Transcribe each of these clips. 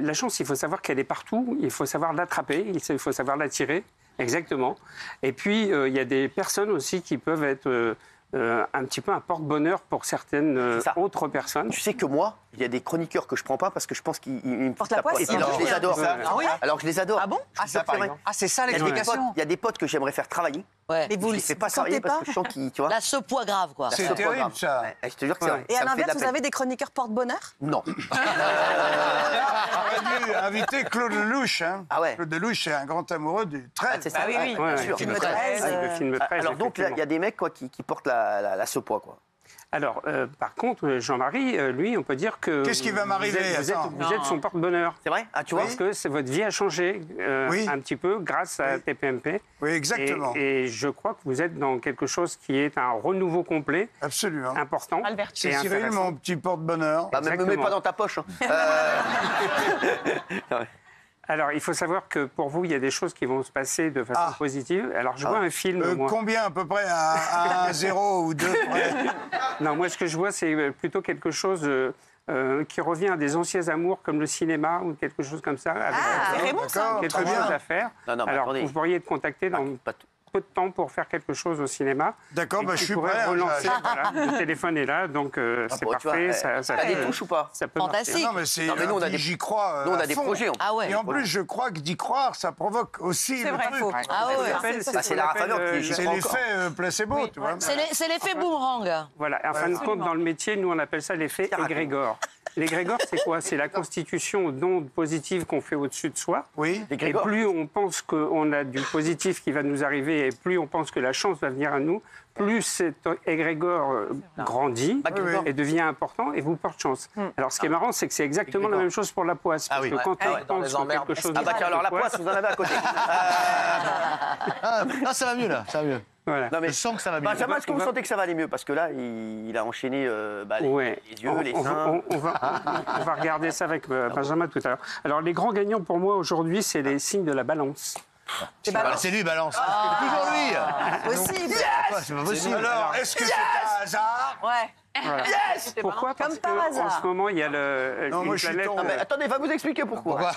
la chance, il faut savoir qu'elle est partout, il faut savoir l'attraper, il faut savoir l'attirer, exactement. Et puis, il y a des personnes aussi qui peuvent être un petit peu un porte-bonheur pour certaines autres personnes. Tu sais que moi, il y a des chroniqueurs que je prends pas parce que je pense qu'ils me portent la poisse. Et alors, je les adore. Ah oui. Alors je les adore. Ah bon? Ah, c'est vrai. Ah, c'est ça l'explication. Il y a des potes que j'aimerais faire travailler. Ouais. Mais vous Je ne les fais pas travailler parce que je sens qu'ils, tu vois. Là, ce poids grave, quoi. C'est terrible, ça. Ouais, je te jure que c'est vrai. Et à Ça me fait de l'inverse, la vous peine. avez des chroniqueurs porte-bonheur? Non. On aurait dû inviter Claude Lelouch. Hein. Ah ouais. Claude Lelouch est un grand amoureux du 13. C'est ça. oui, oui. Ouais, bien sûr. Film 13, 13, le film 13, Alors donc, il y a des mecs quoi, qui portent la ce-poids, quoi. Alors, par contre, Jean-Marie, lui, on peut dire que... Qu'est-ce qui va m'arriver? Vous êtes son porte-bonheur. C'est vrai? Ah, tu vois? Parce que votre vie a changé Oui. un petit peu grâce à TPMP. Oui, exactement. Et je crois que vous êtes dans quelque chose qui est un renouveau complet, Absolument. important. C'est et Cyril, intéressant. mon petit porte-bonheur. Bah, me mets Exactement. pas dans ta poche. Hein. Alors, il faut savoir que pour vous, il y a des choses qui vont se passer de façon positive. Alors, je vois un film, moi. Combien à peu près? À 0 ou 2 près? Non, moi, ce que je vois, c'est plutôt quelque chose qui revient à des anciens amours comme le cinéma ou quelque chose comme ça. Avec c'est Raymond, ça. quelque Très chose bien. à faire. Non, non, mais Alors, attendez. vous pourriez être contacté dans Pas tout. peu de temps pour faire quelque chose au cinéma. D'accord, Et bah, qui je suis pourrait prêt, hein, relancer, voilà, le téléphone est là, donc c'est bon, tu parfait. vois, Ça t'as des peut- touches ou pas? ça peut Fantastique. Non, mais c'est. Non, mais nous, on a des- j'y crois. Nous, on à a des fond. projets. Ah ouais. Et en plus, je crois que d'y croire, ça provoque aussi C'est le vrai, truc. faux. Ah ouais. Bah, c'est la rafaleur qui C'est j'y crois l'effet encore. placebo, tu vois. C'est l'effet boomerang. Voilà, en fin de compte, dans le métier, nous, on appelle ça l'effet égrégore. L'égrégore, c'est quoi? C'est la constitution d'ondes positives qu'on fait au-dessus de soi. Oui. Et plus on pense qu'on a du positif qui va nous arriver et plus on pense que la chance va venir à nous, plus cet égrégore grandit et devient important et vous porte chance. Alors, ce qui est marrant, c'est que c'est exactement la même chose pour la poisse. Parce que quand on pense que quelque chose... Ah bah tiens, alors la poisse, vous en avez à côté. Ah, ça va mieux là, ça va mieux. Voilà. Non, mais Je sens que ça va mieux. Benjamin, est-ce que vous sentez que ça va aller mieux? Parce que là, il a enchaîné les yeux, les seins. On va regarder ça avec Benjamin tout à l'heure. Alors, les grands gagnants pour moi aujourd'hui, c'est les signes de la balance. C'est lui, balance. C'est toujours lui. Possible. C'est pas possible. Alors, est-ce que c'est un hasard? Ouais. Voilà. Pourquoi? Parce Comme par qu'en hasard. ce moment, il y a Non, une moi, je suis planète... tombé. Non, mais attendez, va vous expliquer pourquoi. Voilà,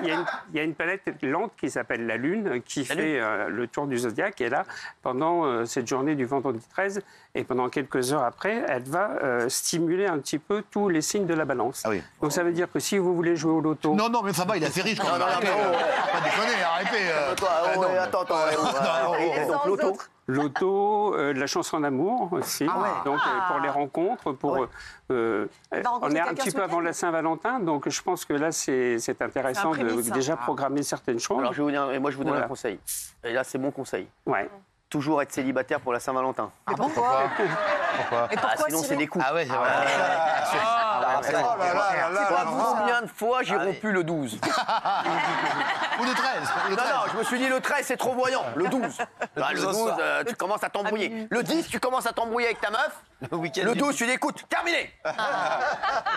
il y a une planète lente qui s'appelle la Lune, qui fait le tour du zodiaque. Et là, pendant cette journée du vendredi 13, et pendant quelques heures après, elle va stimuler un petit peu tous les signes de la balance. Ah oui. Donc ça veut dire que si vous voulez jouer au loto... Non, non, mais ça va, il a fait riche quand même. non, Arrêtez, non, pas déconner, arrêtez. Toi, Ah, non, mais- attends. Donc l'auto. Loto, la chance en amour aussi. Donc pour les rencontres, pour... on rencontrer est un quelqu'un petit ce peu week-end avant la Saint-Valentin, donc je pense que là, c'est intéressant C'est un prémisse, de ça. déjà programmer certaines choses. Alors je vous donne Voilà. un conseil. Et là, c'est mon conseil. Ouais. Toujours être célibataire pour la Saint-Valentin. Mais pourquoi? Pourquoi Et pourquoi, Sinon, c'est Cyril? des coups. Ah ouais, c'est vrai. Oh là là là là. Combien de fois j'ai rompu le 12? Ou le 13. Non, je me suis dit le 13, c'est trop voyant. Le 12. Le 12, tu commences à t'embrouiller. Le 10, tu commences à t'embrouiller avec ta meuf. Le 12, tu dis écoute, terminé.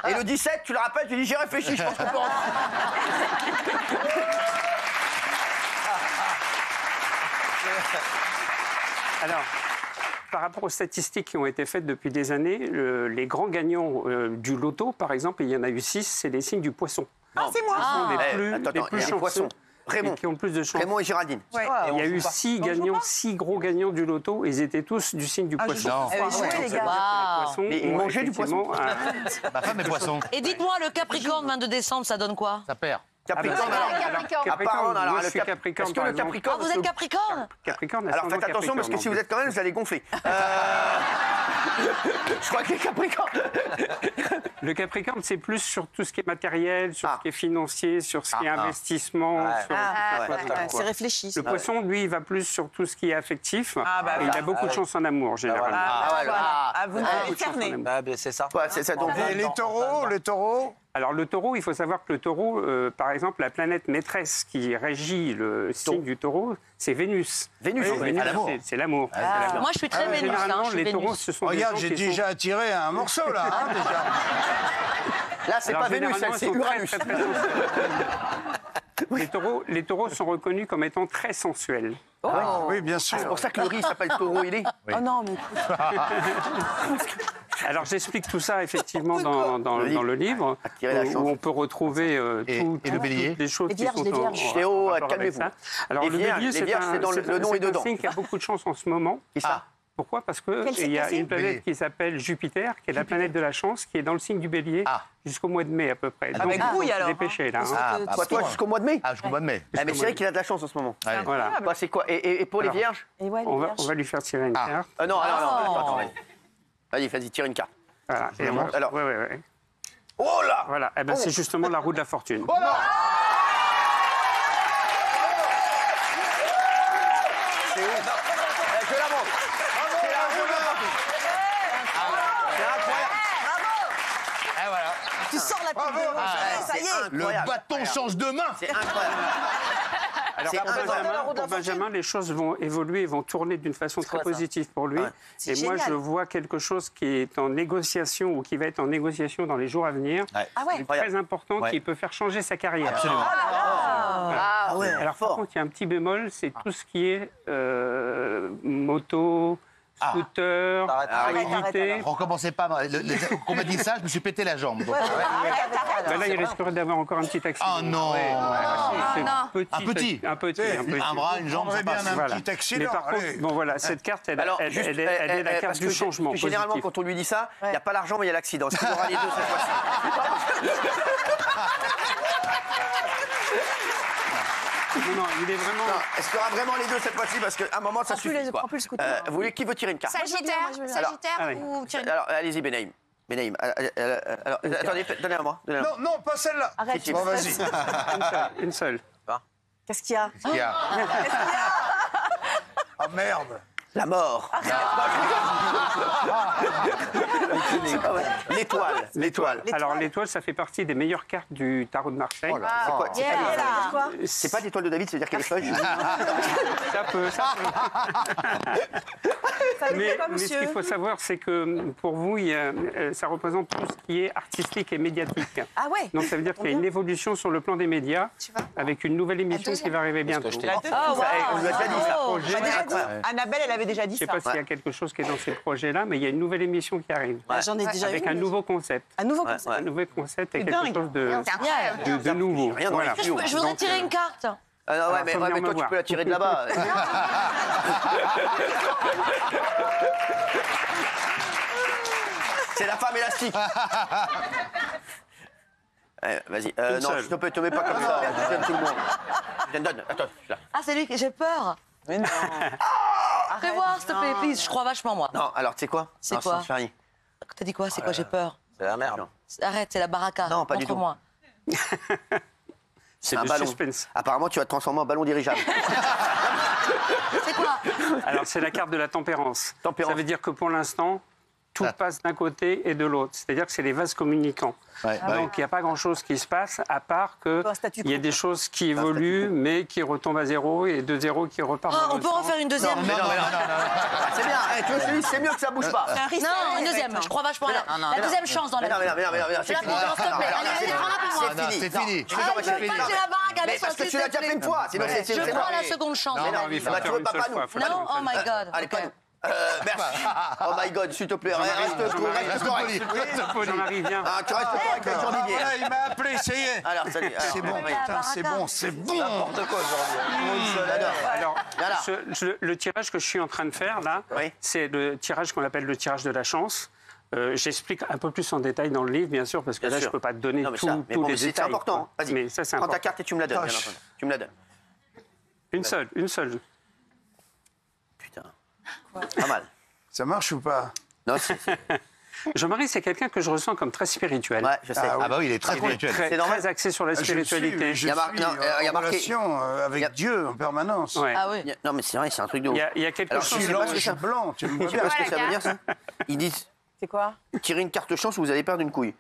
Et le 17, tu le rappelles, tu dis j'ai réfléchi, je pense qu'on peut rentrer. Alors, par rapport aux statistiques qui ont été faites depuis des années, les grands gagnants du loto, par exemple, il y en a eu 6, c'est les signes du poisson. Ah, c'est moi. Ce sont les plus, Attends, les il y plus a les chanceux poissons. Raymond. et qui ont le plus de chance. Raymond et Géraldine. Ouais. Il y a eu 6 gagnants, 6 gros gagnants du loto, ils étaient tous du signe du poisson. Non. Jouez, les gars. Waouh. Poisson Mais ils ont mangeaient du effectivement Ma femme est poisson. Et dites-moi, le Capricorne 22 décembre, ça donne quoi? Ça perd. Capricorne, Ah, alors. Capricorne, alors, moi, le je suis Capricorne, Est-ce que par le exemple. Capricorne. Ah, vous êtes Capricorne? Capricorne, Alors ascendant faites attention parce que si vous êtes quand même, vous allez gonfler. Je crois que les Capricornes. Le Capricorne, c'est plus sur tout ce qui est matériel, sur ce qui est financier, sur ce qui est investissement. sur- C'est réfléchi. Le poisson, lui, il va plus sur tout ce qui est affectif. Et il a beaucoup de chance en amour, généralement. Vous nous cernez. C'est ça. Ouais, c'est ça. Donc, Et les taureaux, Alors, le taureau, il faut savoir que le taureau, par exemple, la planète maîtresse qui régit le signe du taureau, c'est Vénus. Vénus, Donc, Vénus, l'amour. c'est l'amour. C'est l'amour. Moi, je suis très Vénus. Généralement, Je suis les taureaux, Vénus. ce sont des regarde, gens j'ai qui sont... déjà attiré un morceau là, hein, déjà. là, c'est Alors, pas Vénus, généralement, c'est ils sont très, Uranus. très, très sensuels. Les taureaux sont reconnus comme étant très sensuels. Oui, bien sûr. C'est pour ça que le riz s'appelle taureau, il est. Oh non, mais écoute. Alors j'explique tout ça effectivement dans le livre, Attirer la chance. où on peut retrouver Et le bélier toutes les choses Les qui vierges, sont les en vierges. Théo, rapport avec calmez-vous. ça. Alors Les le vierges, bélier, les vierges, c'est dans le nom est dedans. un signe qui a beaucoup de chance en ce moment. Qui ça Pourquoi? Parce qu'il Quel y a signe? une planète qui s'appelle Jupiter, qui est la planète de la chance, qui est dans le signe du bélier jusqu'au mois de mai à peu près. Donc, Avec couille, alors, dépêchez là. hein. Toi, jusqu'au mois de mai. Ah, jusqu'au mois de mai. Ah, mais c'est vrai qu'il a de la chance en ce moment. Ouais. Voilà. Bah, c'est quoi et pour les Alors. vierges Et ouais, les On vierges. va lui faire tirer une carte. Non, attends, vas-y, tire une carte. Voilà. Et on va- Alors. ouais. Oh là Voilà. Eh ben, c'est justement la roue de la fortune. C'est ouf. Je la montre. C'est la roue de la fortune. C'est incroyable. Et voilà. Tu sors la tête de l'eau. Ça y est. Le Incroyable. bâton change de main. C'est incroyable. Alors C'est pour incroyable. Benjamin, les choses vont évoluer, vont tourner d'une façon très positive pour lui. Ouais. Et moi, génial. je vois quelque chose qui est en négociation ou qui va être en négociation dans les jours à venir. Ouais. Ah ouais. C'est très important, Ouais. qui peut faire changer sa carrière. Absolument. Ah ouais, Alors par fort. contre, il y a un petit bémol, c'est tout ce qui est moto, scooter, fluidité. Recommencez pas. Quand on m'a dit ça, je me suis pété la jambe. Donc, Ben là, il risquerait d'avoir encore un petit accident. Oh non. C'est Un petit. Un bras, une jambe, J'aimerais ça bien passe. un Voilà. petit accident. Mais par contre, allez. bon voilà, cette carte, elle, Alors, elle juste, est la carte parce du que changement. Généralement, positif. quand on lui dit ça, il n'y a pas l'argent, mais il y a l'accident. Est-ce qu'il aura les deux cette fois-ci? Non, il est vraiment... Non, est-ce qu'il y aura vraiment les deux cette fois-ci? Parce qu'à un moment, ça Prends plus suffit. les- quoi. prends plus le scooter. Vous voulez qui veut tirer une carte? Sagittaire, Sagittaire Ah oui. ou Thierry? Alors, allez-y, Benaïm. Benaïm, alors, attendez, donnez-la moi. Donnez-la moi. Non, pas celle-là. Arrête. Bon, vas-y. Une seule. Qu'est-ce qu'il y a? Il y a- Ah merde. La mort. C'est pas vrai. L'étoile. L'étoile. Alors l'étoile, ça fait partie des meilleures cartes du tarot de Marseille. C'est quoi? C'est pas l'étoile. Quoi? C'est pas l'étoile de David, ça veut dire qu'elle est feuille. Ça peut. Ça veut Mais dire quoi, ce monsieur? qu'il faut savoir, c'est que pour vous, ça représente tout ce qui est artistique et médiatique. Ah ouais. Donc ça veut dire qu'il y a une évolution sur le plan des médias, avec une nouvelle émission qui va arriver bientôt. Je ne La On lui a déjà dit ça. On m'a déjà dit. Annabelle, elle avait déjà dit sais ça. pas s'il y a quelque chose qui est dans ces projets-là, mais il y a une nouvelle émission qui arrive. Bah, j'en ai déjà Avec eu. un nouveau concept. Un nouveau concept. Un nouveau concept et C'est quelque dingue. chose de Incroyable. nouveau. Rien dans Voilà. les tuyaux. Je voudrais Donc, tirer une carte. Ah non, ouais, mais faut venir me toi, tu voir. peux la tirer de là-bas. C'est la femme élastique. Vas-y. Non, seule. je te mets pas comme ça. Je t'aime tout le monde. Je te donne. Attends, je suis là. Ah, c'est lui que j'ai peur. Mais non. Fais voir, s'il te plaît, please. Je crois vachement, moi. Non, alors, tu sais quoi? C'est Non, quoi Charlie. T'as dit quoi? C'est quoi? J'ai peur. C'est la merde. Arrête, c'est la baraka. Non, pas du tout. Montre-moi. C'est un du ballon. suspense. Apparemment, tu vas te transformer en ballon dirigeable. C'est quoi? Alors, c'est la carte de la tempérance. Tempérance. Ça veut dire que pour l'instant, tout passe d'un côté et de l'autre. C'est-à-dire que c'est les vases communicants. Ouais, bah Donc, il n'y a pas grand-chose qui se passe, à part Un statu qu'il y a quo. des choses qui évoluent, mais qui retombent à zéro, et de zéro qui repartent Ah, dans on le peut en sens. faire une deuxième? C'est bien. Tu veux que je te dise, c'est mieux que ça bouge pas. C'est un risque. Non, une deuxième. Je crois vachement à la deuxième chance dans Mais la non, vie. c'est La fini. présidence, s'il te plaît. Allez, allez, prends-la pour moi. C'est fini. c'est fini. Je fais Ah, comment je c'est veux fini. pas que j'ai la baraque, allez, Mais parce que s'il tu l'as te déjà plaît. fait une fois. Sinon, c'est Je crois à la c'est- seconde chance. Non, il faut bah, faire tu veux une pas seule pas nous. fois. faut Non, faire une oh seule my fois. God. Allez, Ok. pas nous. Merci. Oh my God, s'il te plaît, reste correct. Jean-Marie, viens. Ah, tu restes correct avec Jean Didier. Voilà, il m'a appelé, ça y est. Alors, salut. C'est bon, putain, c'est bon, c'est bon. N'importe quoi aujourd'hui. Alors, Voilà. le tirage que je suis en train de faire, là, Oui. c'est le tirage qu'on appelle le tirage de la chance. J'explique un peu plus en détail dans le livre, bien sûr, parce que Bien là, sûr. je ne peux pas te donner Non, mais tous ça, mais tous bon, les c'est détails. important. quoi. Vas-y. Mais ça, c'est Prends ta important. carte et tu me la donnes, bien Tâche. entendu. Tu me la donnes. Une seule, une seule. Putain. Pas mal. Ça marche ou pas? Non, Jean-Marie, c'est quelqu'un que je ressens comme très spirituel. ouais, je sais. Ah bah oui, il est très Il est spirituel. très, C'est normal. très axé sur la Je le spiritualité. suis, je Il y a mar- suis non, il y a en marqué- relation avec il y a- Dieu en permanence. Ouais. Ah oui. Non, mais c'est vrai, c'est un truc de ouf. Il y a quelque Alors, chose. je Je sais suis pas ce que blanc, je ça- suis blanc, tu me vois Je sais pas bien. ce que ça veut dire, ça. Ils disent C'est quoi? tirez une carte chance ou vous allez perdre une couille.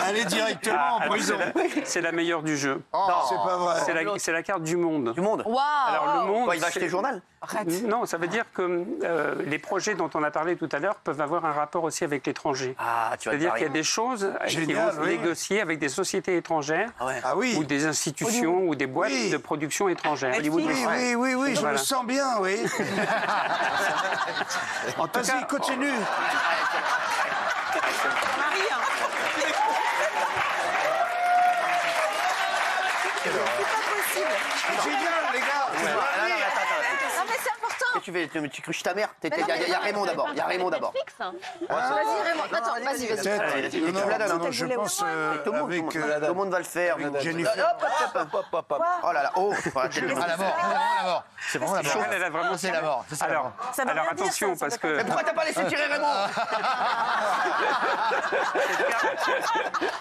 Allez directement en prison. C'est la meilleure du jeu. Oh, c'est pas vrai. C'est la carte du monde. Du monde. Waouh. Alors le monde. Quoi, il va acheter le journal? Non, ça veut dire que les projets dont on a parlé tout à l'heure peuvent avoir un rapport aussi avec l'étranger. Ah, tu vas te C'est-à-dire qu'il y a marier. des choses qui Génial, vont se oui. négocier avec des sociétés étrangères Ah oui. ou des institutions ou des boîtes Oui. de production étrangères. Oui, je Voilà. le sens bien, oui. Vas-y, continue. Marie, hein. C'est pas possible. Génial, les gars. Non, mais c'est important. Qu'est-ce que tu fais? Tu cruches ta mère? Il y a Raymond d'abord. Il y a Raymond d'abord. Netflix, hein. Vas-y, Raymond. Attends, vas-y. Peut-être. Allez, vas-y, Non, tu me la donnes, non, je pense Tout le monde, avec tout le monde va le faire. Jennifer. Oh là là, oh, voilà, Ah, la mort, c'est vraiment la mort. C'est vraiment la mort. Elle a vraiment C'est la mort. C'est ça, la Alors, mort. Ça veut alors rien dire, attention, ça parce peut que Mais pourquoi t'as pas laissé tirer Raymond?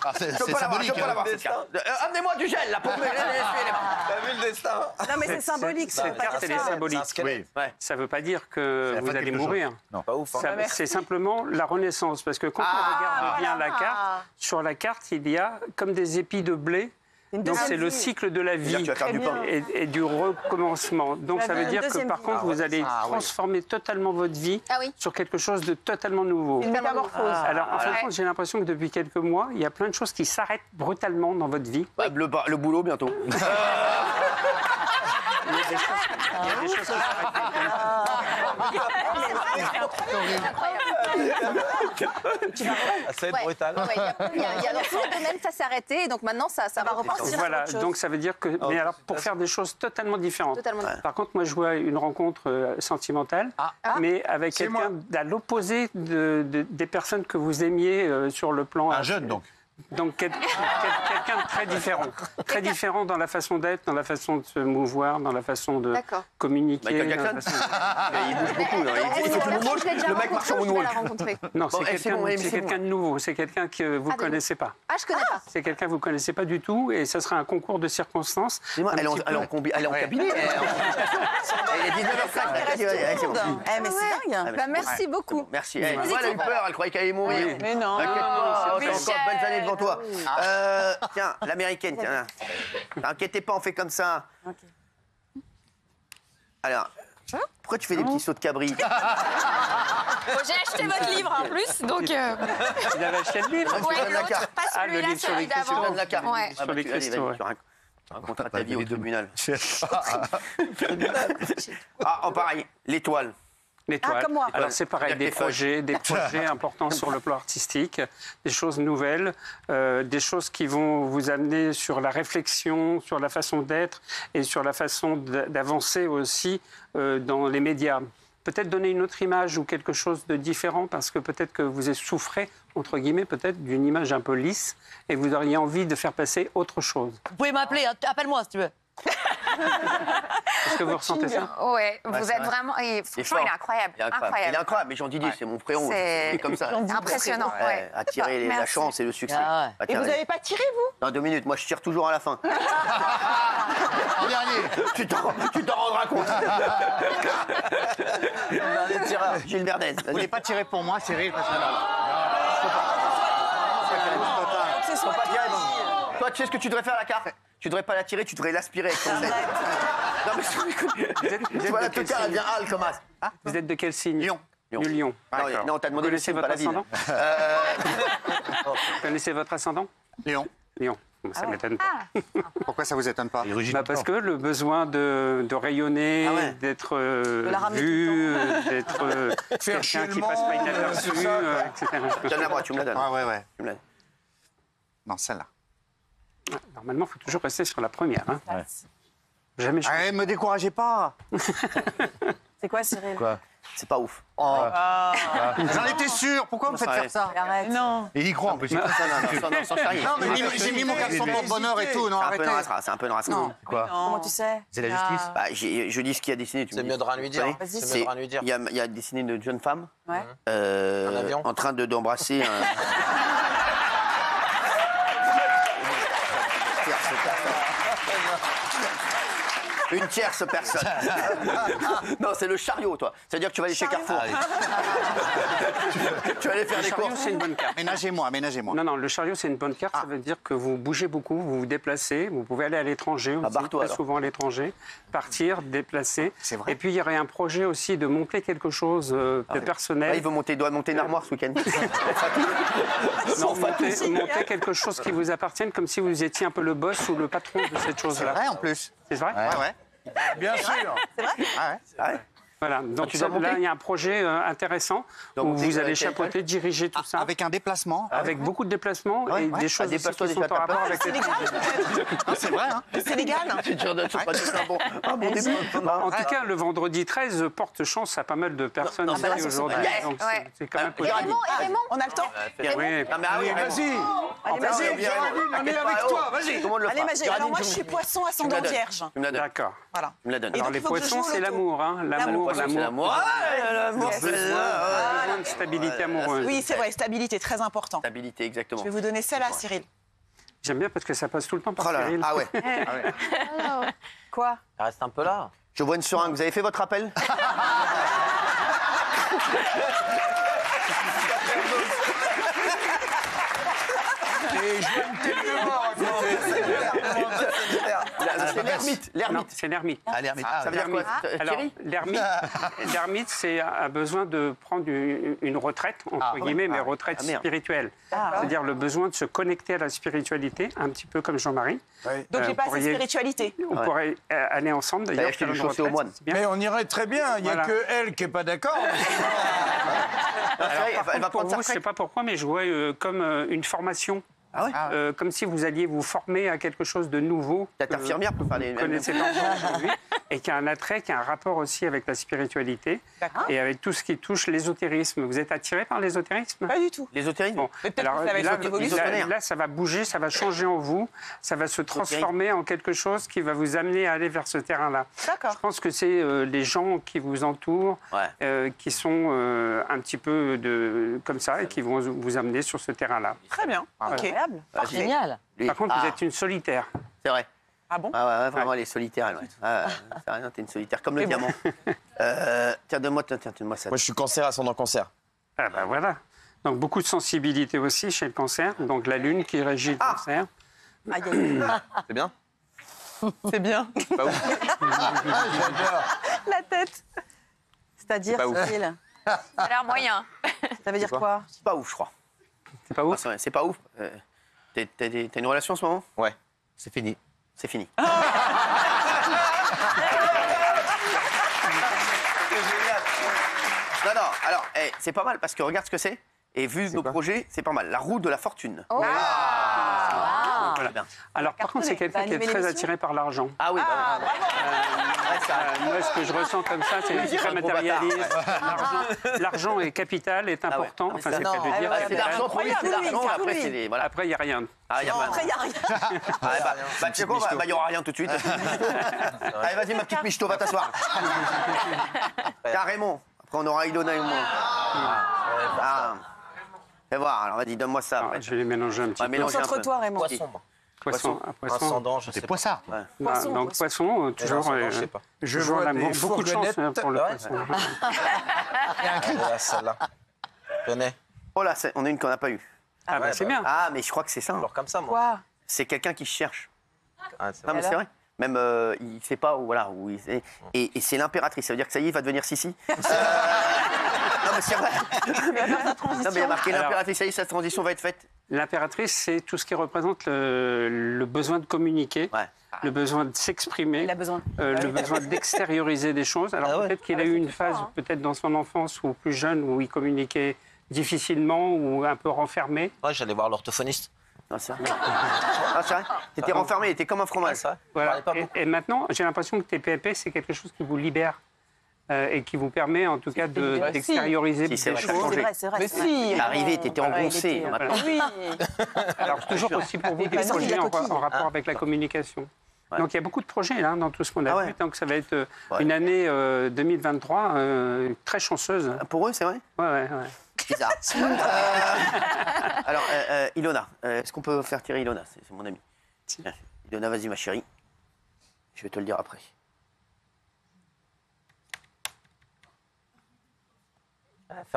Alors, c'est symbolique. Je peux pas l'avoir, cette carte. Amenez-moi du gel, là, pour me essuyer les mains. T'as vu le destin? Non, mais c'est symbolique. ça veut cette pas carte, dire elle est ça. symbolique. Oui. Ça ne veut pas dire que C'est la vous fin de allez quelque mourir. Non. Pas ouf, hein. C'est simplement la renaissance. Parce que quand on regarde bien la carte, sur la carte, il y a comme des épis de blé. Donc deuxième c'est le vie. cycle de la vie tu vas faire du pain. et du recommencement. Donc La ça veut vie, dire que deuxième par vie. contre, vous allez transformer totalement votre vie Ah oui. sur quelque chose de totalement nouveau. Une métamorphose. Alors en fin de Ouais. compte, j'ai l'impression que depuis quelques mois, il y a plein de choses qui s'arrêtent brutalement dans votre vie. Bah, le boulot, bientôt. Il y a des choses qui s'arrêtent. Ça va être Ouais. brutal. Ouais, il y a dans ce domaine, ça s'est arrêté, et donc maintenant, ça va repartir. Voilà, donc ça veut dire que... Mais alors, pour faire des choses totalement différentes. Totalement différentes. Par contre, moi, je vois une rencontre sentimentale, mais avec quelqu'un à l'opposé des personnes que vous aimiez sur le plan... Un jeune, donc. Donc, quelqu'un de très différent. Très différent dans la façon d'être, dans la façon de se mouvoir, dans la façon de D'accord. communiquer. Michael dans la Jackson. façon Il bouge beaucoup, là. Il fait tout le moonwalk. Le mec marche en Je vais moonwalk. la rencontrer. Non, Bon, c'est c'est bon, allez, c'est quelqu'un bon. de nouveau. C'est quelqu'un que vous ne Ah, de connaissez pas. Ah, je connais pas. C'est quelqu'un que vous ne connaissez pas du tout et ce sera un concours de circonstances. Dis-moi, elle est en cabinet. Elle est 19h05. C'est bon. Eh, mais c'est dingue. Bah, merci beaucoup. Merci. Elle a eu peur, elle croyait qu'elle allait mourir. Oui. Mais non. T'inquiète pas, t'as Michel. encore de belles années devant toi. Tiens, l'américaine, tiens là. T'inquiètez pas, on fait comme ça. Alors, pourquoi tu fais des petits sauts de cabri? Bon, j'ai acheté votre livre en plus, donc. Il avait acheté le livre. Tu donnes la l'autre, carte. pas Ah, le celui-là, livre sur celui les cristaux. Tu d'avant. donnes la carte. Ouais. Ah, bah, les tu- allez, cristaux, vas-y, tu raconteras ta vie au tribunal. Ah, en pareil, l'étoile. L'étoile. Ah, comme moi. Alors c'est pareil, C'est-à-dire des projets importants sur le plan artistique, des choses nouvelles, des choses qui vont vous amener sur la réflexion, sur la façon d'être et sur la façon d'avancer aussi dans les médias. Peut-être donner une autre image ou quelque chose de différent parce que peut-être que vous souffrez, entre guillemets, peut-être d'une image un peu lisse et vous auriez envie de faire passer autre chose. Vous pouvez m'appeler, hein. Appelle-moi si tu veux. Est-ce que vous ressentez ça? Ouais, vous êtes vraiment. Franchement, il est incroyable. Il est incroyable, mais Jean Didier, c'est mon frérot. C'est C'est comme ça. impressionnant. Ouais. Attirer la Merci. chance et le succès. Ah ouais. Et vous n'avez pas tiré, vous? Dans 2 minutes, moi je tire toujours à la fin. En dernier. Tu t'en rendras compte. Dernier tireur. Gilles Verdez. Vous voulez pas tirer pour moi, Cyril parce que... Faut pas tirer, bon. Toi, tu sais ce que tu devrais faire à la carte? Tu devrais pas la tirer, tu devrais l'aspirer avec ton nez. Non mais tu vois la de quel tocard, elle signe vient hâle comme as. Vous êtes de quel signe? Lion. Du lion. Non, t'as demandé Vous le connaissez signe, votre pas la ville. ascendant? Vous connaissez votre ascendant? Lion. Lion. Bon, ça m'étonne pas. Pourquoi ça vous étonne pas? Parce que le besoin de rayonner, Ah ouais. d'être la ramener vu, d'être quelqu'un qui passe pas inaperçu, c'est ça, etc. Donne-la moi, tu me la donnes. Ah ouais. Tu me la donnes. Non, celle-là. Normalement, il faut toujours rester sur la première. Hein. Jamais changer. Allez, me découragez pas. C'est quoi, Cyril? C'est pas ouf. J'en étais sûr. Pourquoi vous me faites ça faire ça? Arrête. Non. Et il y croit en plus. Non, sans charrier. Non, mais j'ai mis mon caleçon porte-bonheur et tout. Non, C'est un peu arrêtez. une race, c'est un peu une race. Non. Quoi? Comment tu sais? C'est la justice. Bah, je dis ce qu'il y a dessiné. Tu me C'est dis. mieux de rien lui dire. Vous savez, C'est mieux de rien lui dire. Il y a dessiné de jeune femme Ouais. Un avion. en train d'embrasser un. Une tierce personne. Non, c'est le chariot, toi. C'est-à-dire que tu vas aller chez Carrefour. Tu vas aller faire Le des chariot, courses. c'est une bonne carte. Ménagez-moi. Non, non, le chariot, c'est une bonne carte. Ça veut dire que vous bougez beaucoup, vous vous déplacez. Vous pouvez aller à l'étranger aussi, barre-toi, très alors. souvent à l'étranger. Partir, déplacer. C'est vrai. Et puis, il y aurait un projet aussi de monter quelque chose de personnel. Ah, il doit monter une armoire ce week-end. Non, monter quelque chose qui vous appartienne, comme si vous étiez un peu le boss ou le patron de cette C'est chose-là. vrai en plus. C'est vrai Ouais. Bien sûr. Ah ouais. Voilà, donc tu dois monter là, il y a un projet intéressant dois où monter vous allez quel chapeauter, diriger tout ça, Avec un déplacement. avec beaucoup de déplacements et des choses aussi déplace-toi qui déjà sont en ta rapport place. avec les Ah, c'est vrai, hein. C'est légal. Tu te redonnes pas juste un bon début. En tout cas, le vendredi 13 porte chance à pas mal de personnes Non, ici bah là, aujourd'hui. ouais. Donc Ouais. c'est quand même Et possible. Raymond, On a le temps. Oui, Non, mais oui, Vas-y. Vas-y, Géraldine, on est avec toi, vas-y. Tout le monde le Allez, fera. Magie. Alors moi, je suis poisson ascendant vierge. Tu me la donnes. d'accord. Voilà. Tu me la donnes. Et Alors donc, les il faut que je poissons, joue au c'est loto. l'amour, hein. L'amour, Poisson, c'est l'amour. l'amour. Ah, l'amour, c'est Besoin de stabilité amoureuse. Oui, c'est vrai. Stabilité, très important. Stabilité, exactement. Je vais vous donner celle-là, Cyril. J'aime bien parce que ça passe tout le temps par Oh là là. Cyril. Ah ouais. Quoi? Reste un peu là. Je vois une seringue. Vous avez fait votre appel? Et je vois une tête de mort à côté. C'est l'ermite. Non, L'ermite. c'est l'ermite. Ah, l'ermite. Ça veut dire quoi? Alors, Thierry l'ermite, c'est a besoin de prendre une retraite, entre guillemets, mais retraite Ah, merde. spirituelle. C'est-à-dire le besoin de se connecter à la spiritualité, un petit peu comme Jean-Marie. Donc, j'ai pas assez de pourriez- spiritualité. On pourrait aller ensemble, d'ailleurs. acheté faire du une chaussée aux retraite, moines. c'est bien. Mais on irait très bien, il n'y a Voilà. que elle qui n'est pas d'accord. Elle va Pour prendre sa vous, je ne sais retraite. pas pourquoi, mais je vois comme une formation. Ah ouais? Comme si vous alliez vous former à quelque chose de nouveau. T'es infirmière pour faire les. Vous connaissez pas encore aujourd'hui, et qui a un attrait, qui a un rapport aussi avec la spiritualité et avec tout ce qui touche l'ésotérisme. Vous êtes attiré par l'ésotérisme? Pas du tout. L'ésotérisme. Bon, Mais peut-être que ça va être là, votre évolution. là, ça va bouger, ça va changer en vous, ça va se transformer en quelque chose qui va vous amener à aller vers ce terrain-là. D'accord. Je pense que c'est les gens qui vous entourent, qui sont un petit peu comme ça et qui vont vous amener sur ce terrain-là. Très bien. Incroyable. Génial. Lui. Par contre, Ah, vous êtes une solitaire. C'est vrai. Ah bon? Ah ouais, vraiment, elle est solitaire, elle. Ouais. Ah, c'est rien, t'es une solitaire, comme le diamant. Tiens, donne-moi ça. Moi, je suis cancer, ascendant cancer. Ah ben voilà. Donc beaucoup de sensibilité aussi chez le cancer. Donc la lune qui régit le cancer. Aïe, aïe, aïe. C'est bien? C'est bien. Pas ouf. La tête. C'est-à-dire, pas ouf. Cyril, Ça a l'air moyen. ça veut dire quoi? C'est pas ouf, je crois. C'est pas ouf. Ah, c'est pas ouf. T'as une relation en ce moment? Ouais, c'est fini. C'est fini. Non, non, alors, c'est pas mal parce que regarde ce que c'est. Et vu nos projets, c'est pas mal. La roue de la fortune. Oh. Voilà. Alors par contre, c'est quelqu'un qui est animé très l'émission attiré par l'argent. Ah oui, bah, Moi, ce que je ressens comme ça, c'est très un gros matérialiste. L'argent est capital, est important. Ah, mais Enfin, ça, c'est non. pas de dire. Ah, c'est l'argent, trop vite, c'est l'argent, c'est après, lui. c'est les. Voilà. Après, il n'y a rien. Ah, y a pas. Après, il n'y a rien. Bah, tu sais quoi, il y aura rien tout de suite. Allez, vas-y, ma petite Michto, va t'asseoir. Tiens, Raymond. Après, on aura Ilona et moi. Ah. Fais voir, alors vas-y, donne-moi ça. Alors, je vais les mélanger un petit Ouais, peu. mélange un peu. Concentre-toi, Raymond. Poisson, moi. Poisson. Ascendant, je sais C'est pas. poissard. Poisson, Donc poisson, toujours, l'ascendant, je sais pas. Je toujours vois l'amour. des Beaucoup de chance fourgonnettes. pour le Ouais. poisson. Ah, celle-là. Tenez. Oh là, on a une qu'on n'a pas eue. Ah bah c'est bien. Ah, mais je crois que c'est ça. Alors comme ça, moi. Quoi? C'est quelqu'un qui cherche. Ah, c'est Non, mais vrai. c'est vrai. Même, il sait pas où, voilà, où il est. Et c'est l'impératrice. Ça veut dire que ça y est, il va devenir Sissi. Non, mais c'est vrai. Non, mais il y a marqué Alors- l'impératrice, ça y est, sa transition va être faite. L'impératrice, c'est tout ce qui représente le besoin de communiquer, Ouais. le besoin de s'exprimer, Il a besoin. le besoin d'extérioriser des choses. Alors Ah ouais. peut-être qu'il a eu une phase, peut-être dans son enfance ou plus jeune, où il communiquait difficilement ou un peu renfermé. Ouais, j'allais voir l'orthophoniste. Non, c'est vrai. Ah, c'est vrai. T'étais renfermé, t'étais comme un Ouais, fromage. c'est vrai. Je Voilà. parlais pas beaucoup. Et maintenant, j'ai l'impression que TPP, c'est quelque chose qui vous libère et qui vous permet en tout cas d'extérioriser Si, c'est des vrai, t'as choses. changé. C'est vrai. Mais c'est vrai. si. T'es arrivé, t'étais engoncé. était- Maintenant. Oui. Alors toujours aussi pour vous des Maintenant, il y projets a en, coquille. en rapport avec la communication. Ouais. Donc il y a beaucoup de projets là, dans tout ce qu'on a Ah vu. ouais. Donc ça va être Ouais. une année 2023 très chanceuse. Pour eux, c'est vrai? Ouais, ouais, ouais. Bizarre. Alors, Ilona, est-ce qu'on peut faire tirer Ilona? C'est mon ami. Tiens, Ilona, vas-y, ma chérie. Je vais te le dire après.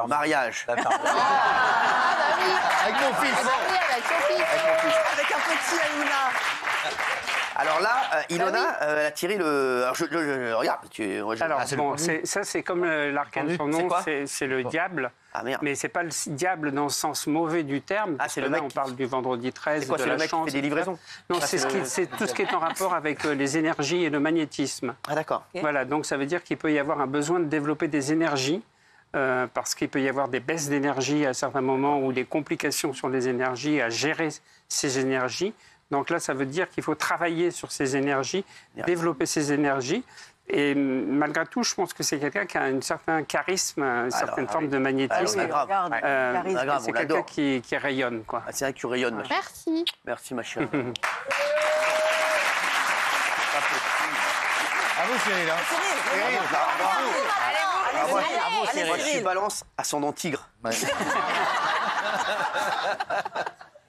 Mariage. Avec mon fils. Avec un petit Aïna. Alors là, Ilona, elle a tiré le... Alors, regarde. Alors, c'est bon, le ça, c'est comme l'arcane son nom, c'est le diable. Ah, merde. Mais c'est pas le diable dans le sens mauvais du terme. Ah, c'est parce le que là, mec on parle du vendredi 13, C'est quoi, de c'est la le mec qui chance. fait des livraisons? Non, c'est tout ce qui est en rapport avec les énergies et le magnétisme. Ah, d'accord. Voilà, donc ça veut dire qu'il peut y avoir un besoin de développer des énergies, parce qu'il peut y avoir des baisses d'énergie à certains moments ou des complications sur les énergies, à gérer ces énergies. Donc là, ça veut dire qu'il faut travailler sur ces énergies, développer ces énergies. Et malgré tout, je pense que c'est quelqu'un qui a un certain charisme, une certaine forme de magnétisme. c'est grave. Regarde, charisme. grave, C'est on quelqu'un l'adore. qui rayonne, quoi. Ah, c'est vrai que tu rayonnes, ma chérie. Merci. Merci, ma chérie. À vous, Cyril. Hein. Moi, Allez, je suis Cyril. balance, ascendant tigre.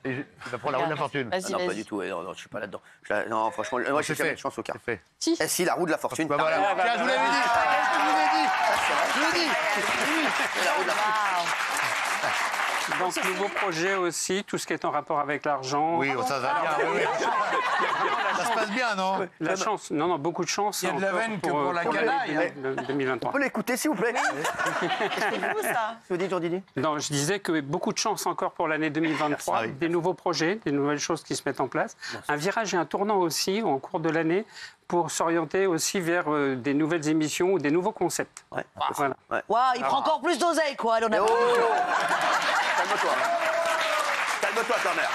Et tu vas prendre la roue de la fortune. Vas-y, Non, pas vas-y. du tout. Non, je suis pas là-dedans. Non, franchement, moi, j'ai C'est jamais fait. de chance au quart. C'est fait. Eh si, la roue de la fortune. Bah voilà. Tiens, je vous l'avais dit. Je vous l'ai dit. Je vous l'ai dit. La roue de la fortune. Donc, nouveau projet aussi, tout ce qui est en rapport avec l'argent. Oui, ça va bien. Oui, oui. Ça se passe bien, non? La chance, non, beaucoup de chance. Il y a de la encore veine que pour la canaille, l'année On 2023. peut l'écouter, s'il vous plaît? C'est vous, ça. Tu veux dire, Jean-Didier? Non, je disais que beaucoup de chance encore pour l'année 2023, Merci. des nouveaux projets, des nouvelles choses qui se mettent en place. Un virage et un tournant aussi en cours de l'année pour s'orienter aussi vers des nouvelles émissions ou des nouveaux concepts. Ouais. Voilà. Waouh, il prend encore plus d'oseille, quoi. Elle en a Oh! Calme-toi. Calme-toi, ta mère.